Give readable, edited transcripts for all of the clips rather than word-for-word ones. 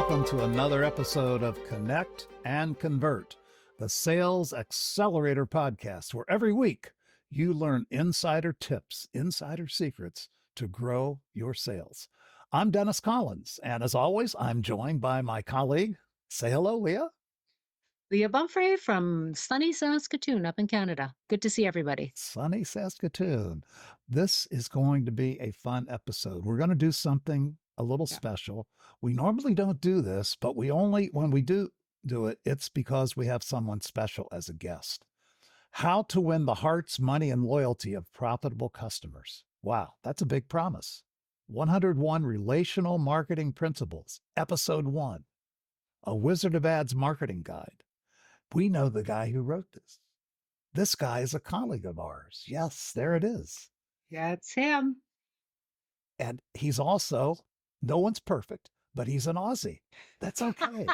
welcome to another episode of Connect and Convert, the Sales Accelerator podcast, where every week you learn insider tips, insider secrets to grow your sales. I'm Dennis Collins, and as always, I'm joined by my colleague. Say hello, Leah. Leah Bumfrey from sunny Saskatoon up in Canada. Good to see everybody. Sunny Saskatoon. This is going to be a fun episode. We're going to do something a little special. We normally don't do this, but when we do it, it's because we have someone special as a guest. How to win the hearts, money, and loyalty of profitable customers. Wow, that's a big promise. 101 Relational Marketing Principles, Episode 1, A Wizard of Ads Marketing Guide. We know the guy who wrote this. This guy is a colleague of ours. Yes, there it is. That's him. And he's also, no one's perfect, but he's an Aussie. That's okay.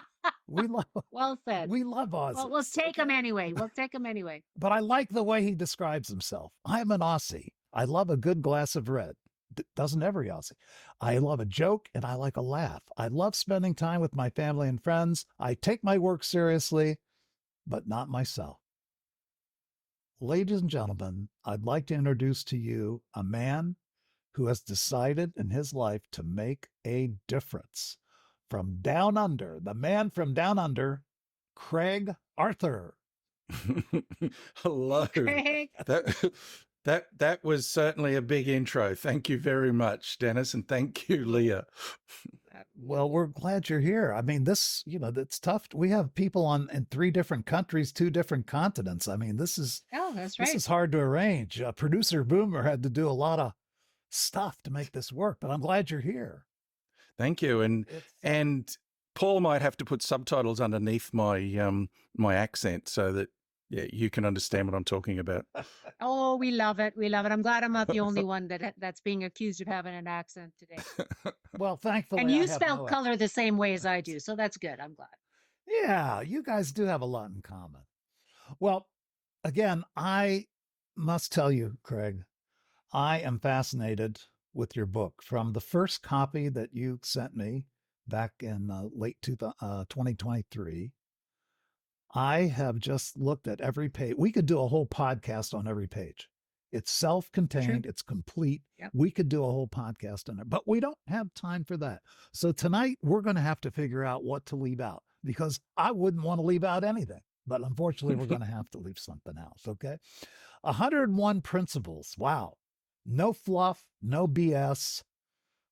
Well said. We love Aussies. Well, we'll take him anyway. But I like the way he describes himself. I'm an Aussie. I love a good glass of red. Doesn't every Aussie? I love a joke and I like a laugh. I love spending time with my family and friends. I take my work seriously, but not myself. Ladies and gentlemen, I'd like to introduce to you a man who has decided in his life to make a difference. From down under, the man from down under, Craig Arthur. Hello. Craig. That was certainly a big intro. Thank you very much, Dennis, and thank you, Leah. Well, we're glad you're here. I mean, this, that's tough. We have people in 3 different countries, 2 different continents. I mean, this is that's right. This is hard to arrange. Producer Boomer had to do a lot of stuff to make this work, but I'm glad you're here. Thank you. And Paul might have to put subtitles underneath my my accent so that you can understand what I'm talking about. Oh, we love it. We love it. I'm glad I'm not the only one that's being accused of having an accent today. Well, thankfully, and you spell color the same way as I do, so that's good. I'm glad. Yeah, you guys do have a lot in common. Well, again, I must tell you, Craig, I am fascinated with your book. From the first copy that you sent me back in late 2023, I have just looked at every page. We could do a whole podcast on every page. It's self-contained. It's complete. Yep. We could do a whole podcast on it, but we don't have time for that. So tonight we're going to have to figure out what to leave out, because I wouldn't want to leave out anything, but unfortunately we're going to have to leave something else. Okay. 101 principles. Wow. No fluff, no BS.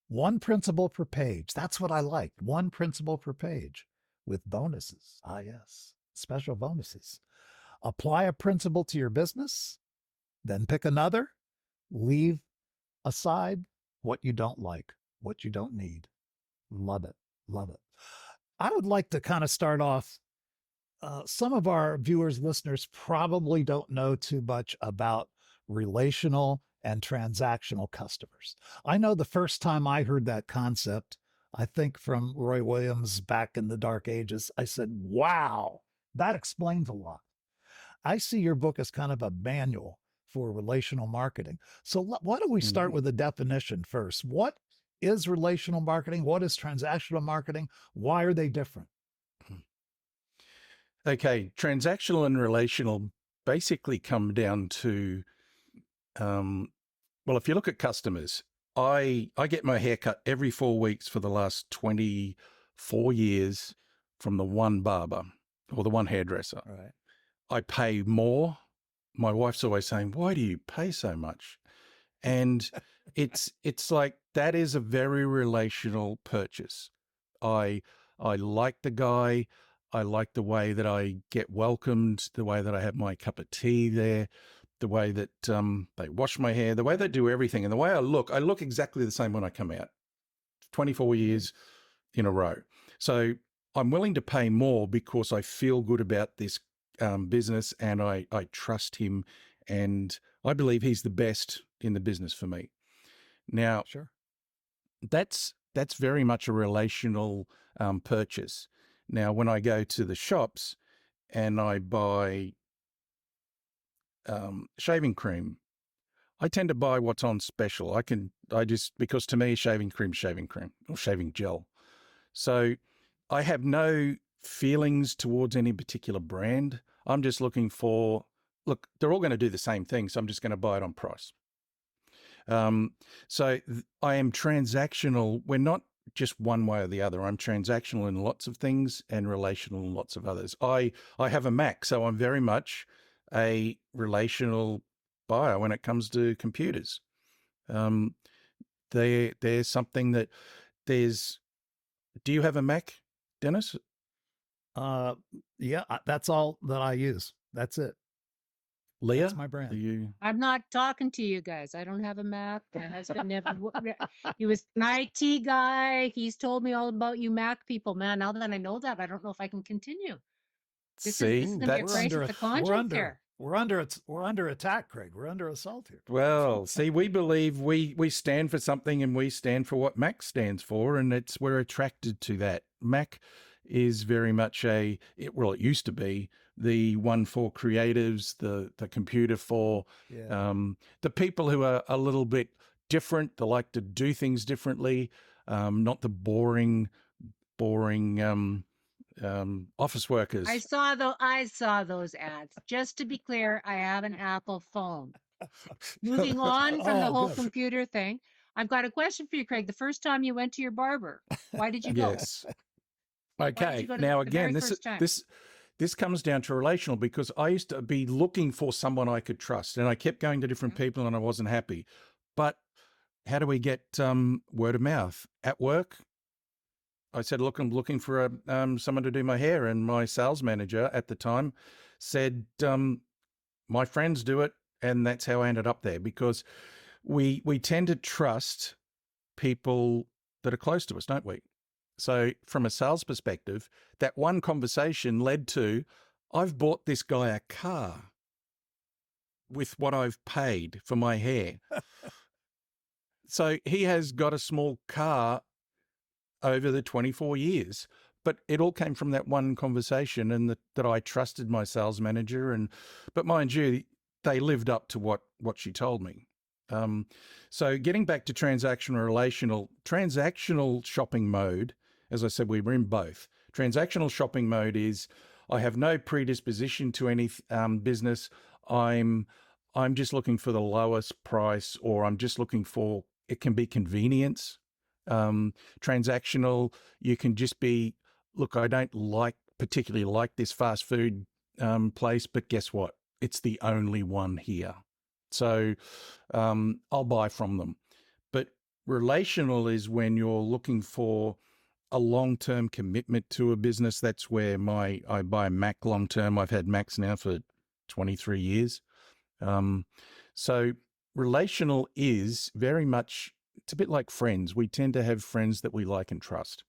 1 principle per page. That's what I like. 1 principle per page with bonuses. Ah, yes. Special bonuses. Apply a principle to your business, then pick another. Leave aside what you don't like, what you don't need. Love it. Love it. I would like to kind of start off. Some of our viewers, listeners probably don't know too much about relational and transactional customers. I know the first time I heard that concept, I think from Roy Williams back in the dark ages, I said, wow, that explains a lot. I see your book as kind of a manual for relational marketing. So why don't we start with a definition first? What is relational marketing? What is transactional marketing? Why are they different? Okay, transactional and relational basically come down to, well, if you look at customers, I get my hair cut every 4 weeks for the last 24 years from the one barber or the one hairdresser. Right. I pay more. My wife's always saying, why do you pay so much? And it's like, that is a very relational purchase. I like the guy. I like the way that I get welcomed, the way that I have my cup of tea there, the way that they wash my hair, the way they do everything, and the way I look exactly the same when I come out. 24 years in a row. So I'm willing to pay more because I feel good about this business, and I trust him, and I believe he's the best in the business for me. Now, Sure. That's very much a relational purchase. Now, when I go to the shops and I buy shaving cream, I tend to buy what's on special. Because to me, shaving cream or shaving gel. So I have no feelings towards any particular brand. I'm just looking for, look, they're all going to do the same thing. So I'm just going to buy it on price. I am transactional. We're not just one way or the other. I'm transactional in lots of things and relational in lots of others. I have a Mac, so I'm very much a relational buyer when it comes to computers. There's something that there's. Do you have a Mac, Dennis? Yeah, that's all that I use. That's it. Leah, That's my brand. do you? I'm not talking to you guys. I don't have a Mac. My husband never. He was an IT guy. He's told me all about you Mac people, man. Now that I know that, I don't know if I can continue. This See, is going to be a We're crisis under of we're conscience here. we're under attack, Craig. We're under assault here. Well, see, we believe we stand for something, and we stand for what Mac stands for, and we're attracted to that. Mac is very much it used to be the one for creatives, the computer for Yeah. the people who are a little bit different. They like to do things differently, not the boring office workers. I saw those ads. Just to be clear, I have an Apple phone. Moving on from the Oh, whole good. computer thing, I've got a question for you, Craig. The first time you went to your barber, why did you go? Yes. Why did Okay. you go Now the very again, first time? this comes down to relational, because I used to be looking for someone I could trust, and I kept going to different people, and I wasn't happy. But how do we get word of mouth at work? I said, look, I'm looking for someone to do my hair, and my sales manager at the time said, my friends do it, and that's how I ended up there, because we tend to trust people that are close to us, don't we? So from a sales perspective, that one conversation led to, I've bought this guy a car with what I've paid for my hair. So he has got a small car over the 24 years, but it all came from that one conversation, and that I trusted my sales manager. But mind you, they lived up to what she told me. So getting back to transactional shopping mode, as I said, we were in both. Transactional shopping mode is, I have no predisposition to any business. I'm just looking for the lowest price, or I'm just looking for, it can be convenience. Transactional, you can just be, look, I don't particularly like this fast food place, but guess what? It's the only one here. So I'll buy from them. But relational is when you're looking for a long-term commitment to a business. That's where I buy Mac long-term. I've had Macs now for 23 years. So relational is very much, it's a bit like friends. We tend to have friends that we like and trust.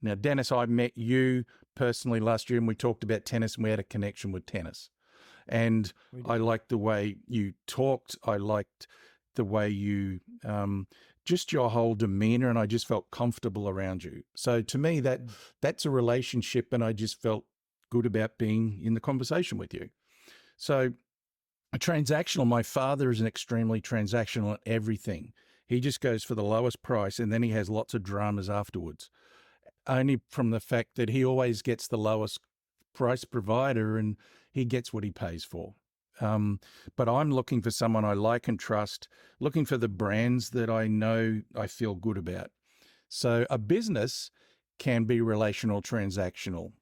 Now, Dennis, I met you personally last year, and we talked about tennis, and we had a connection with tennis. And I liked the way you talked. I liked the way you, just your whole demeanor, and I just felt comfortable around you. So to me, that's a relationship, and I just felt good about being in the conversation with you. So a transactional, my father is an extremely transactional at everything. He just goes for the lowest price, and then he has lots of dramas afterwards, only from the fact that he always gets the lowest price provider, and he gets what he pays for. But I'm looking for someone I like and trust, looking for the brands that I know I feel good about. So a business can be relational, transactional.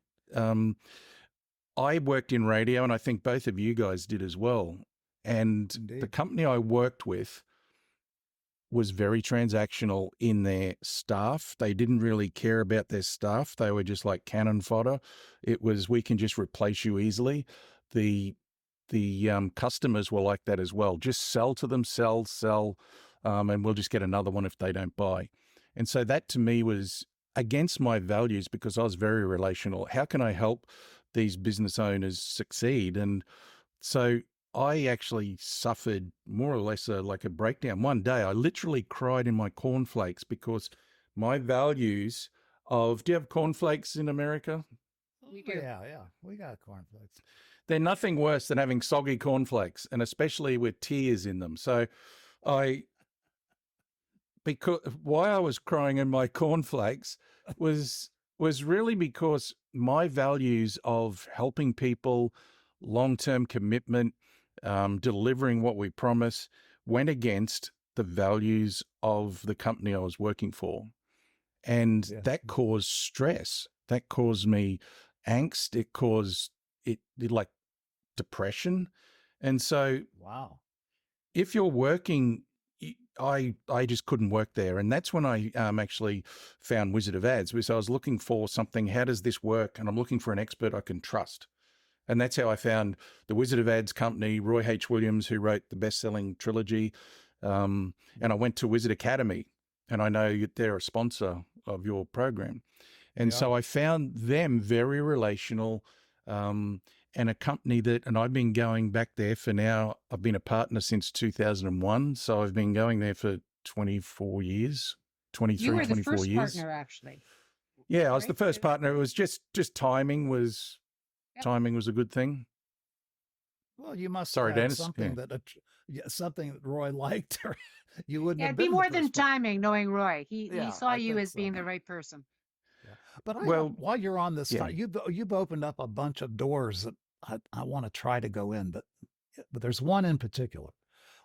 I worked in radio, and I think both of you guys did as well. And Indeed. The company I worked with was very transactional in their staff. They didn't really care about their staff. They were just like cannon fodder. It was, we can just replace you easily. The customers were like that as well. Just sell to them, sell, and we'll just get another one if they don't buy. And so that to me was against my values, because I was very relational. How can I help these business owners succeed? And so I actually suffered more or less like a breakdown. One day I literally cried in my cornflakes, because my values of, do you have cornflakes in America? We do. Yeah, we got cornflakes. They're nothing worse than having soggy cornflakes, and especially with tears in them. So because why I was crying in my cornflakes was was really because my values of helping people, long-term commitment, delivering what we promise, went against the values of the company I was working for. And Yeah. that caused stress. That caused me angst. It caused it like depression. And so Wow. if you're working, I just couldn't work there. And that's when I actually found Wizard of Ads, because I was looking for something, how does this work? And I'm looking for an expert I can trust. And that's how I found the Wizard of Ads company, Roy H. Williams, who wrote the best-selling trilogy. And I went to Wizard Academy, and I know they're a sponsor of your program. And so I found them very relational, and a company and I've been going back there for now. I've been a partner since 2001. So I've been going there for 24 years, 23, You were the 24 first years. partner, actually. Yeah, I was Right? the first partner. It was just timing was a good thing. Well, you must Sorry, have had Dennis. something Yeah. something that Roy liked, or you wouldn't Yeah, have it'd be been the more first than partner. timing, knowing Roy. He Yeah, saw I you think as so. being the right person. Yeah. But Well, while you're on this, yeah. you've opened up a bunch of doors that I want to try to go in, but there's one in particular.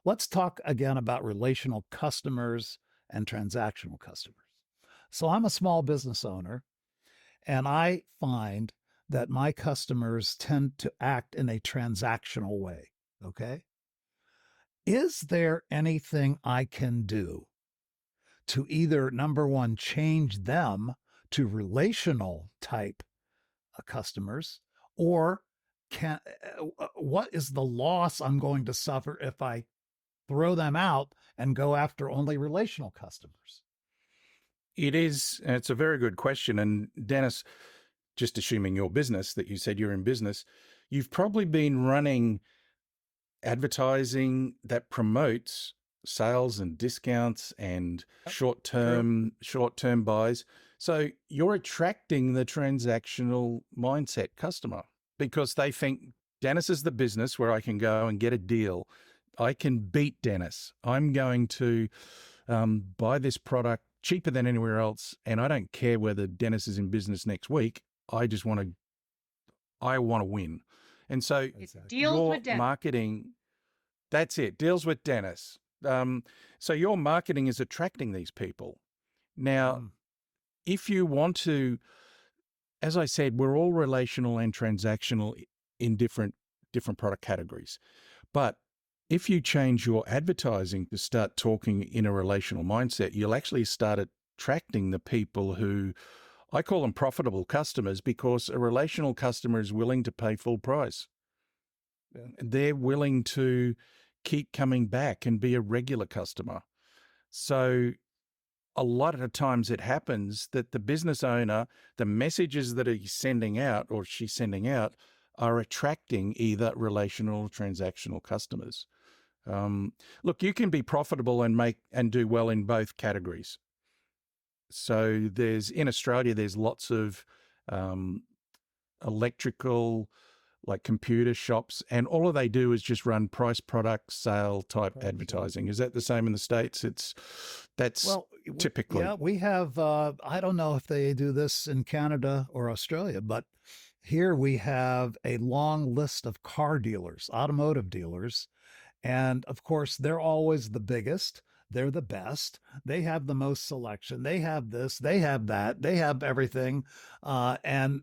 Let's talk again about relational customers and transactional customers. So I'm a small business owner, and I find that my customers tend to act in a transactional way. Okay. Is there anything I can do to either, number one, change them to relational type customers, or what is the loss I'm going to suffer if I throw them out and go after only relational customers? It's a very good question. And Dennis, just assuming your business, that you said you're in business, you've probably been running advertising that promotes sales and discounts and short-term buys. So you're attracting the transactional mindset customer because they think Dennis is the business where I can go and get a deal. I can beat Dennis. I'm going to buy this product cheaper than anywhere else, and I don't care whether Dennis is in business next week. I want to win. And so Deals your with Dennis. marketing, that's it, deals with Dennis. So your marketing is attracting these people. Now, if you want to, as I said, we're all relational and transactional in different product categories. But if you change your advertising to start talking in a relational mindset, you'll actually start attracting the people who, I call them profitable customers, because a relational customer is willing to pay full price. Yeah. They're willing to keep coming back and be a regular customer. So a lot of the times it happens that the business owner, the messages that he's sending out or she's sending out are attracting either relational or transactional customers. Look, you can be profitable and do well in both categories. So in Australia, there's lots of electrical, like computer shops, and all they do is just run price product sale type advertising. Is that the same in the States? That's typically. Yeah, we have, I don't know if they do this in Canada or Australia, but here we have a long list of car dealers, automotive dealers. And of course, they're always the biggest. They're the best. They have the most selection. They have this, they have that, they have everything. And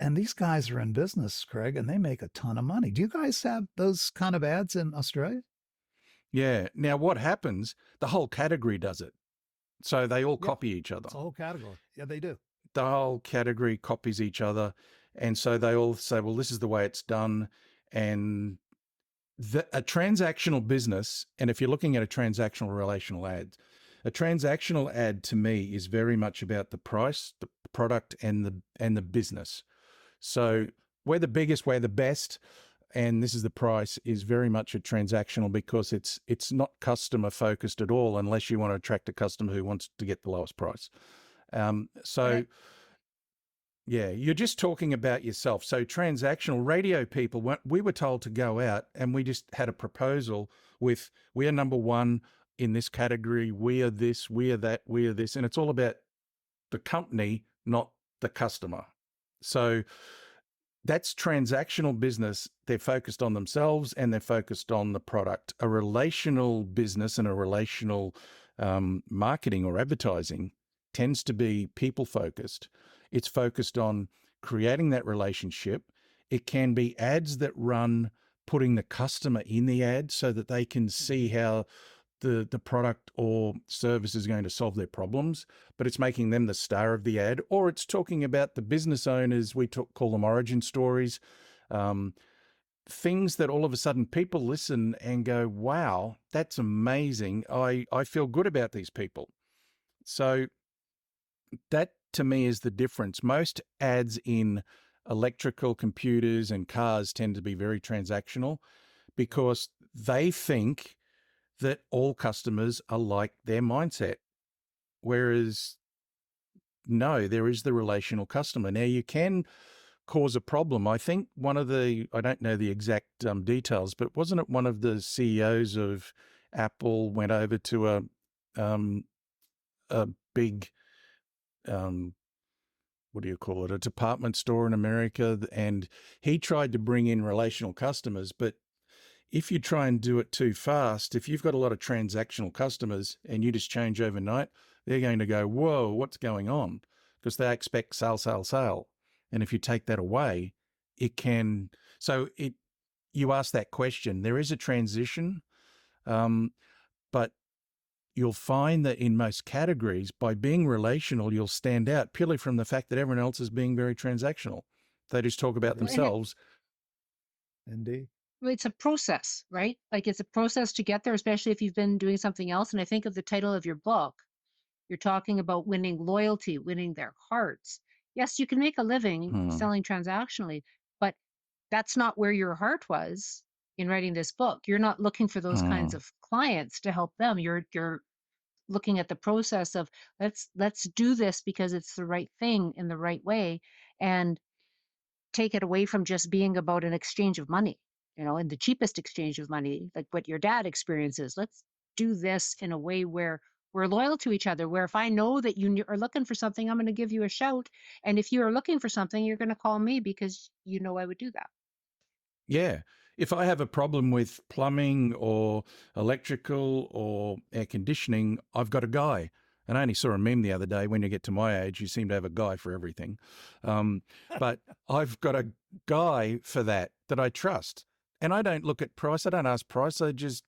these guys are in business, Craig, and they make a ton of money. Do you guys have those kind of ads in Australia? Yeah. Now, what happens, the whole category does it. So they all copy each other. It's a whole category. Yeah, they do. The whole category copies each other. And so they all say, well, this is the way it's done. And a transactional business, and if you're looking at a transactional relational ad, a transactional ad to me is very much about the price, the product, and the business. So we're the biggest, we're the best, and this is the price is very much a transactional because it's not customer focused at all unless you want to attract a customer who wants to get the lowest price. Yeah, you're just talking about yourself. So transactional radio people, we were told to go out and we just had a proposal with, we are number one in this category. We are this, we are that, we are this. And it's all about the company, not the customer. So that's transactional business. They're focused on themselves and they're focused on the product. A relational business and a relational marketing or advertising tends to be people focused. It's focused on creating that relationship. It can be ads that run putting the customer in the ad so that they can see how the product or service is going to solve their problems, but it's making them the star of the ad, or it's talking about the business owners. We call them origin stories, things that all of a sudden people listen and go, wow, that's amazing. I feel good about these people. So that to me is the difference. Most ads in electrical computers and cars tend to be very transactional because they think that all customers are like their mindset. Whereas, no, there is the relational customer. Now, you can cause a problem. I think I don't know the exact details, but wasn't it one of the CEOs of Apple went over to a big, what do you call it, a department store in America, and he tried to bring in relational customers, but if you try and do it too fast, if you've got a lot of transactional customers and you just change overnight, they're going to go, whoa, what's going on? Because they expect sale, sale, sale. And if you take that away, you ask that question, there is a transition, but you'll find that in most categories, by being relational, you'll stand out purely from the fact that everyone else is being very transactional. They just talk about themselves. Indeed. It's a process, right? Like it's a process to get there, especially if you've been doing something else. And I think of the title of your book, you're talking about winning loyalty, winning their hearts. Yes, you can make a living selling transactionally, but that's not where your heart was in writing this book. You're not looking for those kinds of clients to help them. You're looking at the process of let's do this because it's the right thing in the right way, and take it away from just being about an exchange of money, and the cheapest exchange of money, like what your dad experiences. Let's do this in a way where we're loyal to each other, where if I know that you are looking for something, I'm going to give you a shout. And if you are looking for something, you're going to call me because I would do that. Yeah. If I have a problem with plumbing or electrical or air conditioning, I've got a guy. And I only saw a meme the other day. When you get to my age, you seem to have a guy for everything. But I've got a guy for that I trust. And I don't look at price. I don't ask price. I just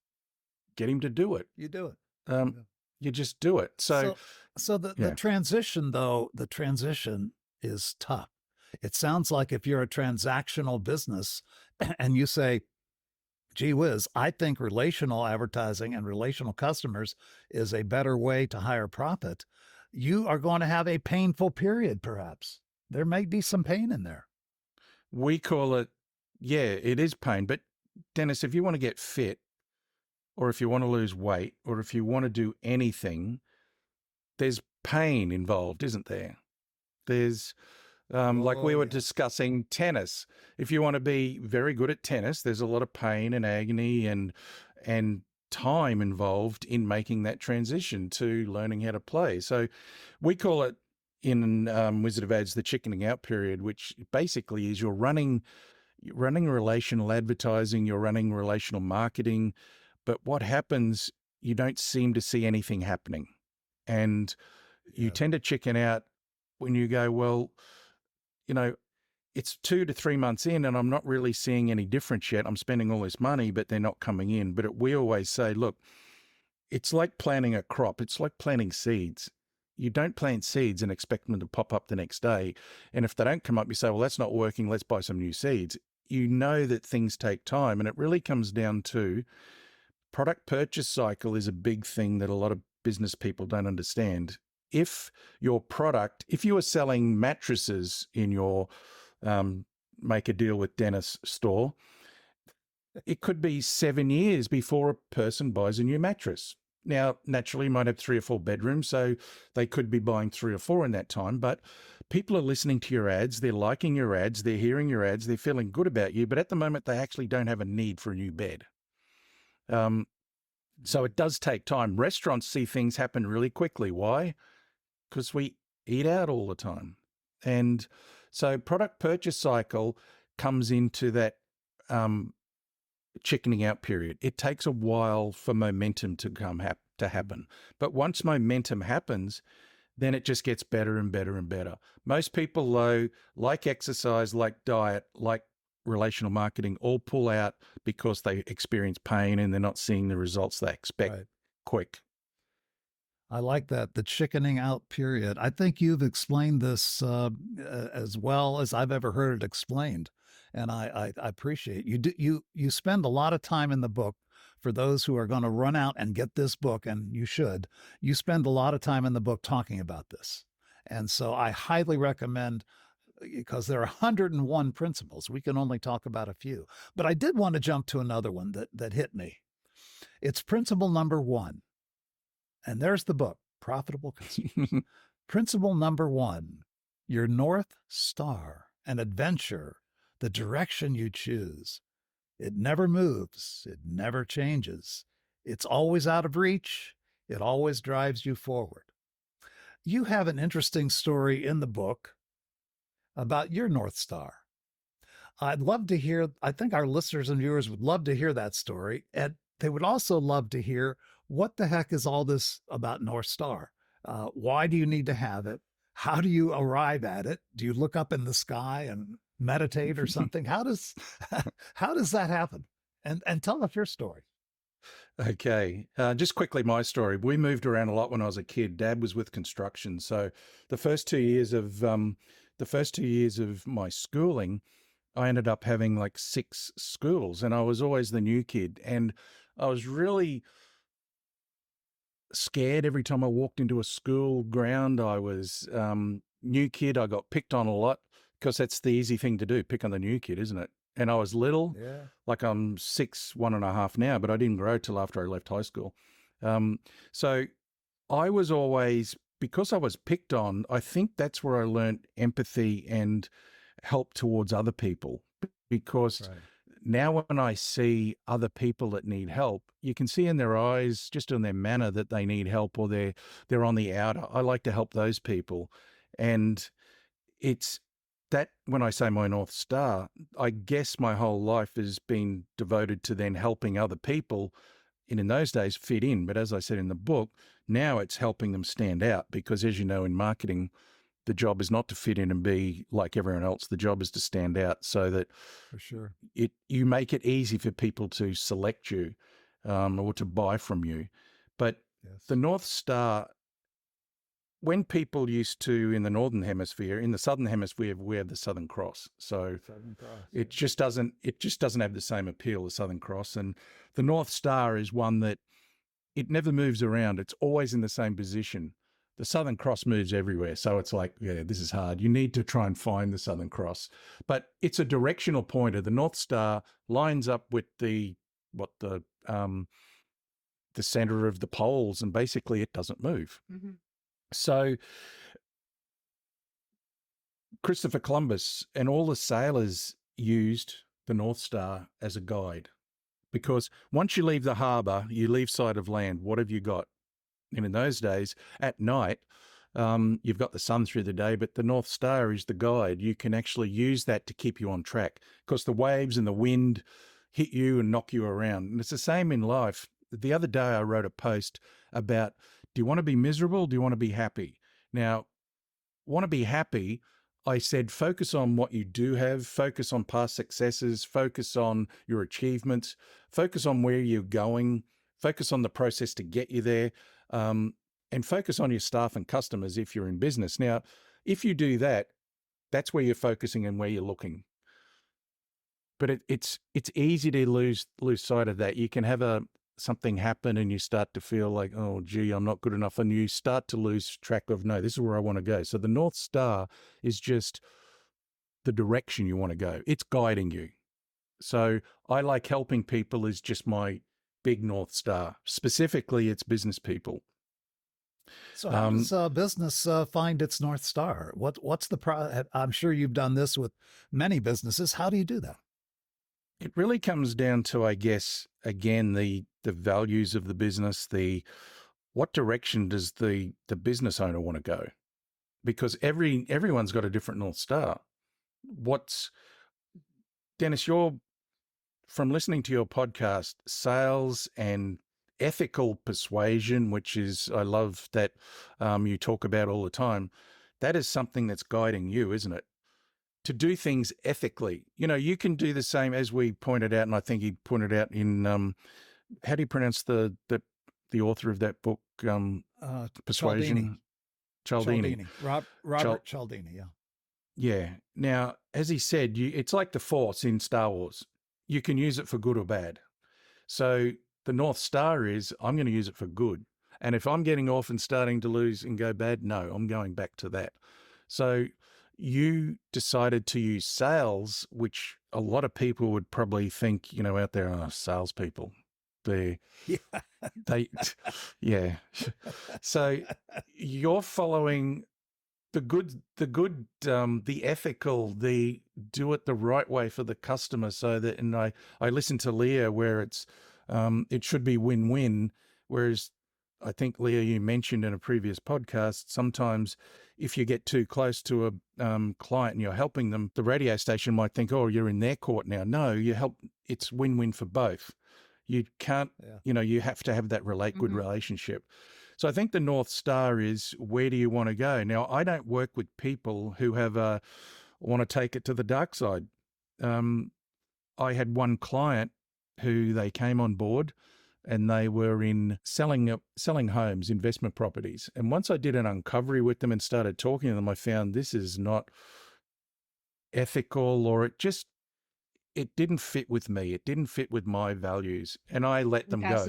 get him to do it. You do it. You just do it. So the transition, though, is tough. It sounds like if you're a transactional business and you say, gee whiz, I think relational advertising and relational customers is a better way to higher profit, you are going to have a painful period, perhaps. There may be some pain in there. We call it, it is pain. But Dennis, if you want to get fit, or if you want to lose weight, or if you want to do anything, there's pain involved, isn't there? There's like we were discussing tennis. If you want to be very good at tennis, there's a lot of pain and agony and time involved in making that transition to learning how to play. So we call it in Wizard of Ads the chickening out period, which basically is you're running relational advertising, you're running relational marketing, but what happens, you don't seem to see anything happening. And you tend to chicken out when you go, well, it's 2 to 3 months in and I'm not really seeing any difference yet. I'm spending all this money, but they're not coming in. But we always say, look, it's like planting a crop. It's like planting seeds. You don't plant seeds and expect them to pop up the next day. And if they don't come up, you say, well, that's not working. Let's buy some new seeds. You know that things take time. And it really comes down to product purchase cycle is a big thing that a lot of business people don't understand. If you are selling mattresses in your make a deal with Dennis store, it could be 7 years before a person buys a new mattress. Now, naturally, you might have 3 or 4 bedrooms, so they could be buying 3 or 4 in that time, but people are listening to your ads, they're liking your ads, they're hearing your ads, they're feeling good about you, but at the moment, they actually don't have a need for a new bed. So it does take time. Restaurants see things happen really quickly. Why? Because we eat out all the time. And so product purchase cycle comes into that chickening out period. It takes a while for momentum to to happen. But once momentum happens, then it just gets better and better and better. Most people, though, like exercise, like diet, like relational marketing, all pull out because they experience pain and they're not seeing the results they expect quick. I like that, the chickening out period. I think you've explained this as well as I've ever heard it explained, and I appreciate you. You spend a lot of time in the book. For those who are going to run out and get this book, and you should, you spend a lot of time in the book talking about this, and so I highly recommend, because there are 101 principles. We can only talk about a few, but I did want to jump to another one that hit me. It's principle number 1. And there's the book, Profitable Customers. Principle number 1, your North Star, an adventure, the direction you choose. It never moves. It never changes. It's always out of reach. It always drives you forward. You have an interesting story in the book about your North Star. I'd love to hear, I think our listeners and viewers would love to hear that story. And they would also love to hear, what the heck is all this about North Star? Why do you need to have it? How do you arrive at it? Do you look up in the sky and meditate or something? How does that happen? And tell us your story. Okay. Just quickly, my story. We moved around a lot when I was a kid. Dad was with construction. So the first 2 years of my schooling, I ended up having like 6 schools, and I was always the new kid. And I was really scared every time I walked into a school ground. I was new kid. I got picked on a lot because that's the easy thing to do, pick on the new kid, isn't it? And I was little, like I'm 1.5 now, but I didn't grow till after I left high school. So I was always, because I was picked on, I think that's where I learned empathy and help towards other people, because now when I see other people that need help, you can see in their eyes, just in their manner, that they need help, or they're on the outer. I like to help those people. And it's that, when I say my North Star, I guess my whole life has been devoted to then helping other people, and in those days fit in. But as I said in the book, now it's helping them stand out, because as you know, in marketing, the job is not to fit in and be like everyone else. The job is to stand out, so that For sure. you make it easy for people to select you or to buy from you. But the North Star, when people used to, in the Northern Hemisphere, in the Southern Hemisphere, we have the Southern Cross. So it just doesn't have the same appeal as Southern Cross. And the North Star is one that it never moves around. It's always in the same position. The Southern Cross moves everywhere. So it's like, this is hard. You need to try and find the Southern Cross. But it's a directional pointer. The North Star lines up with the center of the poles, and basically it doesn't move. Mm-hmm. So Christopher Columbus and all the sailors used the North Star as a guide, because once you leave the harbor, you leave sight of land. What have you got? And in those days, at night, you've got the sun through the day, but the North Star is the guide. You can actually use that to keep you on track, because the waves and the wind hit you and knock you around. And it's the same in life. The other day, I wrote a post about, do you want to be miserable? Do you want to be happy? Now, want to be happy, I said, focus on what you do have, focus on past successes, focus on your achievements, focus on where you're going, focus on the process to get you there. And focus on your staff and customers if you're in business. Now, if you do that, that's where you're focusing and where you're looking. But it's easy to lose sight of that. You can have something happen and you start to feel like, oh, gee, I'm not good enough. And you start to lose track of, no, this is where I want to go. So the North Star is just the direction you want to go. It's guiding you. So I like helping people is just my big North Star. Specifically, it's business people. So how does business find its North Star? What's the I'm sure you've done this with many businesses. How do you do that? It really comes down to, I guess, again, the values of the business, what direction does the business owner want to go? because everyone's got a different North Star. Dennis, you're, from listening to your podcast, sales and ethical persuasion, which is, I love that you talk about all the time. That is something that's guiding you, isn't it? To do things ethically. You can do the same, as we pointed out, and I think he pointed out in, how do you pronounce the author of that book, Persuasion? Cialdini. Robert Cialdini, yeah. Yeah. Now, as he said, it's like the Force in Star Wars. You can use it for good or bad. So the North Star is, I'm going to use it for good. And if I'm getting off and starting to lose and go bad, no, I'm going back to that. So you decided to use sales, which a lot of people would probably think, out there, salespeople. Yeah. So you're following the ethical, the do it the right way for the customer, so that, and I listened to Leah where it should be win-win, whereas I think, Leah, you mentioned in a previous podcast, sometimes if you get too close to a client and you're helping them, the radio station might think, oh, you're in their court now. No, it's win-win for both. You can't, you have to have that good relationship. So I think the North Star is, where do you want to go? Now, I don't work with people who want to take it to the dark side. I had one client who they came on board and they were in selling homes, investment properties. And once I did an uncovery with them and started talking to them, I found this is not ethical, or it didn't fit with me. It didn't fit with my values. And I let them go.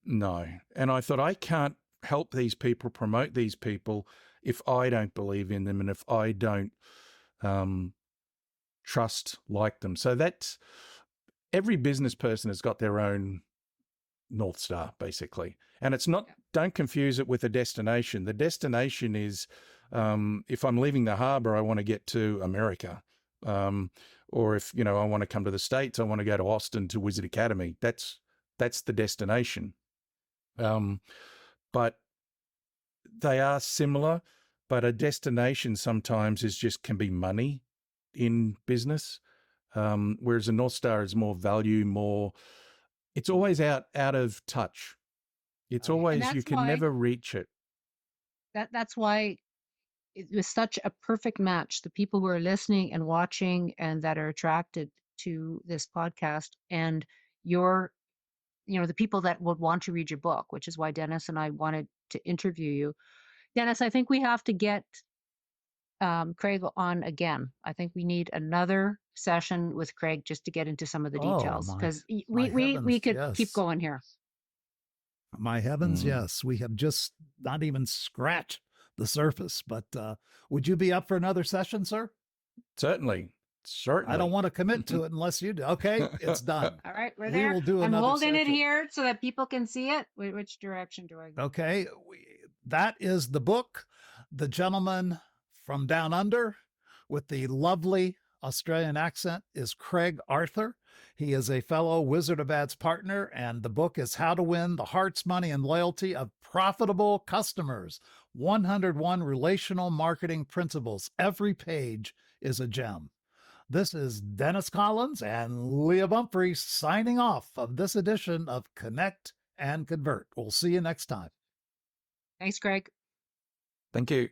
No. And I thought, I can't help these people, promote these people, if I don't believe in them and if I don't trust like them. So that's, every business person has got their own North Star, basically. And it's not, don't confuse it with a destination. The destination is, if I'm leaving the harbor, I want to get to America. Or if, I want to come to the States, I want to go to Austin to Wizard Academy. That's the destination. But they are similar, but a destination sometimes can be money in business. Whereas a North Star is more value, it's always out of touch. It's always, you can never reach it. That's why it was such a perfect match. The people who are listening and watching and that are attracted to this podcast, and the people that would want to read your book, which is why Dennis and I wanted to interview you. Dennis, I think we have to get Craig on again. I think we need another session with Craig just to get into some of the details, because we could keep going here. My heavens, yes. We have just not even scratched the surface, but would you be up for another session, sir? Certainly. I don't want to commit to it unless you do. Okay, it's done. All right, we're there. Will do. I'm holding session. it here so that people can see it. Which direction do I go? Okay, that is the book, The Gentleman from Down Under, with the lovely Australian accent, is Craig Arthur. He is a fellow Wizard of Ads partner, and the book is How to Win the Hearts, Money, and Loyalty of Profitable Customers, 101 Relational Marketing Principles. Every page is a gem. This is Dennis Collins and Leah Bumphrey signing off of this edition of Connect and Convert. We'll see you next time. Thanks, Craig. Thank you.